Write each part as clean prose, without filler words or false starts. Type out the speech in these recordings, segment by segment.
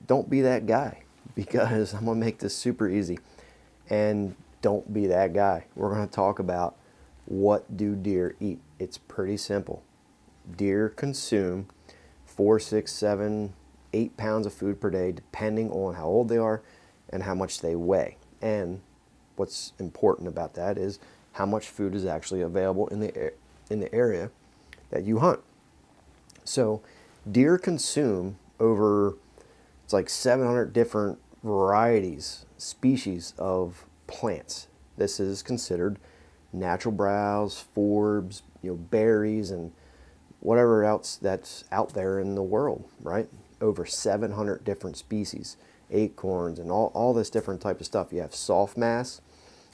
don't be that guy, because I'm going to make this super easy. And don't be that guy. We're going to talk about what do deer eat. It's pretty simple. Deer consume 4, 6, 7, 8 pounds of food per day, depending on how old they are and how much they weigh. And what's important about that is how much food is actually available in the area that you hunt. So deer consume over, it's like 700 different varieties, species of plants. This is considered natural browse, forbs, berries, and whatever else that's out there in the world, right? Over 700 different species, acorns, and all this different type of stuff. You have soft mass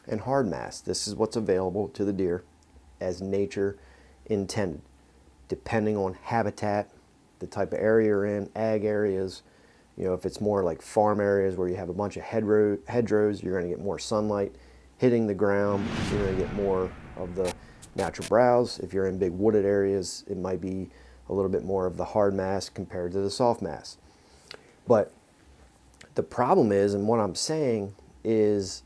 and hard mass. This is what's available to the deer as nature intended, depending on habitat, the type of area you're in, ag areas. If it's more like farm areas where you have a bunch of hedgerows, you're going to get more sunlight hitting the ground. You're going to get more of the natural browse. If you're in big wooded areas, it might be a little bit more of the hard mass compared to the soft mass. But the problem is, and what I'm saying is,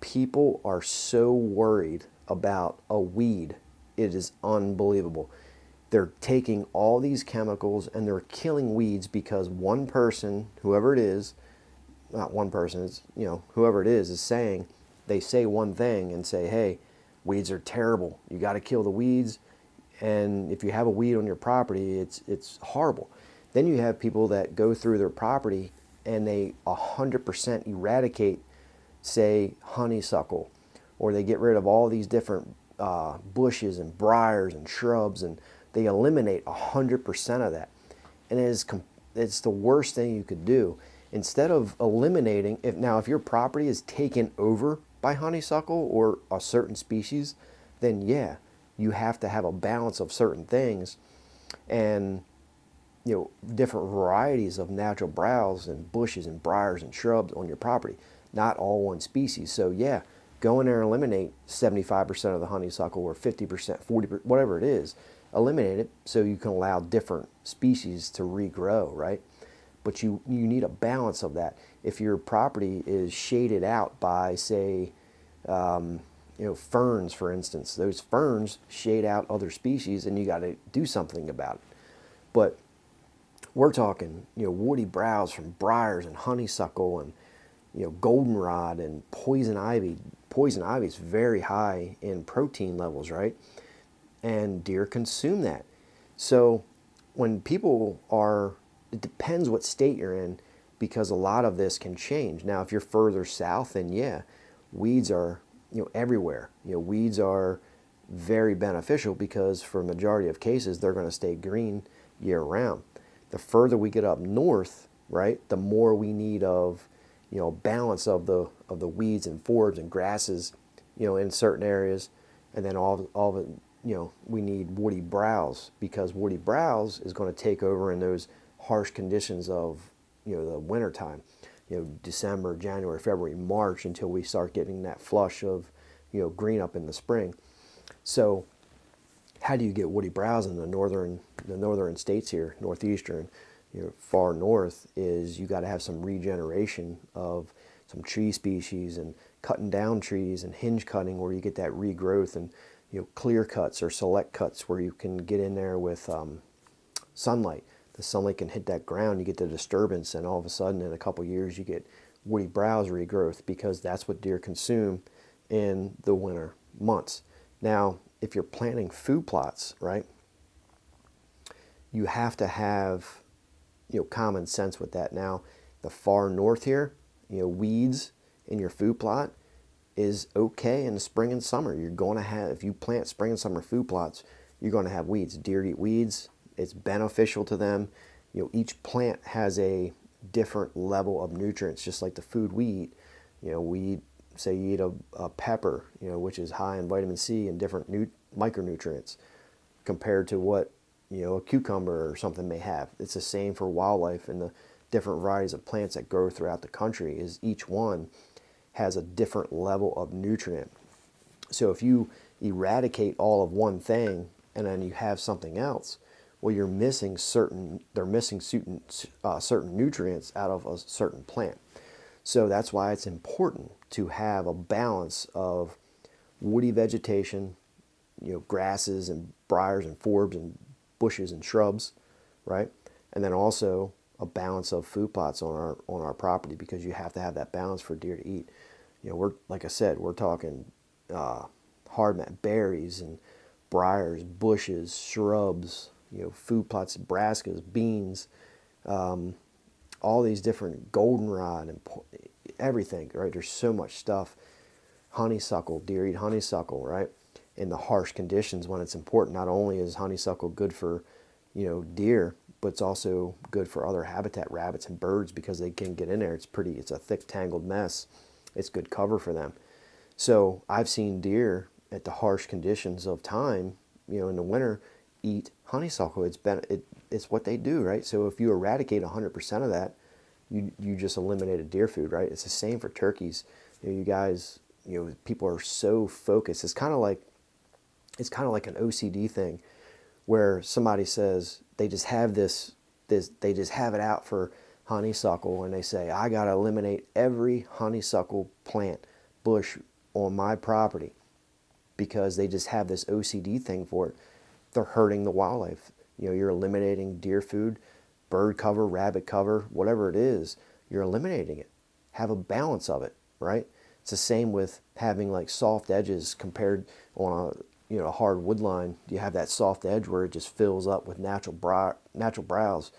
people are so worried about a weed. It is unbelievable. They're taking all these chemicals and they're killing weeds because one person, whoever it is, not one person, it's, whoever it is saying, they say one thing and say, hey, weeds are terrible. You got to kill the weeds. And if you have a weed on your property, it's horrible. Then you have people that go through their property and they 100% eradicate, say, honeysuckle, or they get rid of all these different bushes and briars and shrubs, and they eliminate 100% of that. And it's the worst thing you could do. Instead of eliminating, if your property is taken over by honeysuckle or a certain species, then yeah, you have to have a balance of certain things, and different varieties of natural browse and bushes and briars and shrubs on your property, not all one species. So yeah, go in there and eliminate 75% of the honeysuckle, or 50%, 40%, whatever it is. Eliminate it so you can allow different species to regrow, right? But you need a balance of that. If your property is shaded out by, say, ferns, for instance, those ferns shade out other species, and you got to do something about it. But we're talking, woody browse from briars and honeysuckle and, goldenrod and poison ivy. Poison ivy is very high in protein levels, right? And deer consume that. So when people it depends what state you're in, because a lot of this can change. Now, if you're further south, then yeah, weeds are, everywhere. Weeds are very beneficial because for a majority of cases, they're going to stay green year round. The further we get up north, right, the more we need of, balance of the weeds and forbs and grasses, in certain areas. And then all of it, we need woody browse, because woody browse is going to take over in those harsh conditions of, the winter time, December, January, February, March, until we start getting that flush of, green up in the spring. So how do you get woody browse in the northern states here, northeastern, far north, is you got to have some regeneration of some tree species and cutting down trees and hinge cutting, where you get that regrowth, and clear cuts or select cuts where you can get in there with sunlight. The sunlight can hit that ground, you get the disturbance, and all of a sudden in a couple years you get woody browse regrowth, because that's what deer consume in the winter months. Now, if you're planting food plots, right, you have to have common sense with that. Now, the far north here, weeds in your food plot is okay in the spring and summer. You're going to have, if you plant spring and summer food plots, you're going to have weeds. Deer eat weeds. It's beneficial to them. Each plant has a different level of nutrients, just like the food we eat. Say you eat a pepper, which is high in vitamin C and different micronutrients compared to what, a cucumber or something may have. It's the same for wildlife, and the different varieties of plants that grow throughout the country, is each one has a different level of nutrient. So if you eradicate all of one thing and then you have something else, Well, they're missing certain nutrients out of a certain plant. So that's why it's important to have a balance of woody vegetation, grasses and briars and forbs and bushes and shrubs, right? And then also a balance of food plots on our property, because you have to have that balance for deer to eat. We're, like I said, we're talking hardmat, berries and briars, bushes, shrubs, food plots, brassicas, beans, all these different goldenrod and everything, right? There's so much stuff. Honeysuckle, deer eat honeysuckle, right? In the harsh conditions when it's important. Not only is honeysuckle good for, deer, but it's also good for other habitat, rabbits and birds, because they can get in there. It's a thick, tangled mess. It's good cover for them. So I've seen deer at the harsh conditions of time, in the winter, eat honeysuckle. It's what they do, right? So if you eradicate 100% of that, you just eliminated deer food, right? It's the same for turkeys. You guys, people are so focused. It's kind of like an OCD thing, where somebody says they just have they just have it out for honeysuckle, and they say, I got to eliminate every honeysuckle plant, bush on my property, because they just have this OCD thing for it. They're hurting the wildlife. You're eliminating deer food, bird cover, rabbit cover, whatever it is, you're eliminating it. Have a balance of it, right? It's the same with having like soft edges compared on a hard wood line. You have that soft edge where it just fills up with natural browse.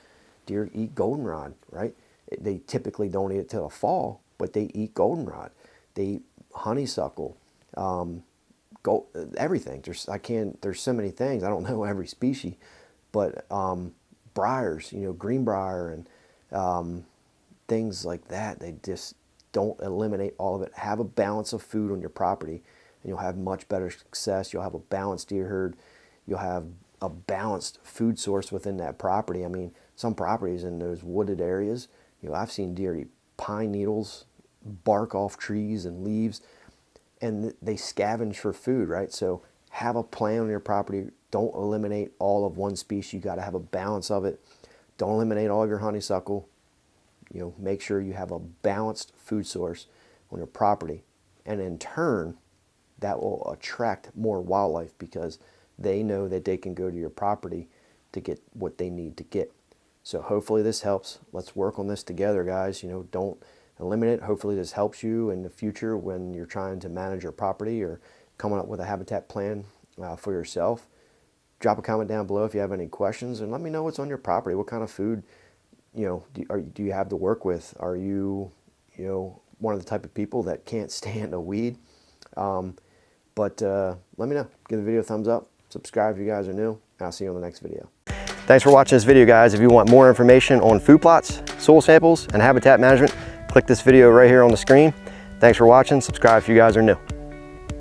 Deer eat goldenrod, right? They typically don't eat it till the fall, but they eat goldenrod. They eat honeysuckle, everything. There's so many things. I don't know every species, but briars, greenbrier and things like that. They just don't eliminate all of it. Have a balance of food on your property, and you'll have much better success. You'll have a balanced deer herd. You'll have a balanced food source within that property. I mean, some properties in those wooded areas, I've seen deer eat pine needles, bark off trees and leaves, and they scavenge for food, right? So have a plan on your property. Don't eliminate all of one species. You got to have a balance of it. Don't eliminate all of your honeysuckle. Make sure you have a balanced food source on your property, and in turn, that will attract more wildlife, because they know that they can go to your property to get what they need to get. So hopefully this helps. Let's work on this together, guys. Don't eliminate it. Hopefully this helps you in the future when you're trying to manage your property or coming up with a habitat plan for yourself. Drop a comment down below if you have any questions, and let me know what's on your property. What kind of food do you have to work with? Are you one of the type of people that can't stand a weed? But let me know. Give the video a thumbs up. Subscribe if you guys are new, and I'll see you on the next video. Thanks for watching this video, guys. If you want more information on food plots, soil samples, and habitat management, click this video right here on the screen. Thanks for watching. Subscribe if you guys are new.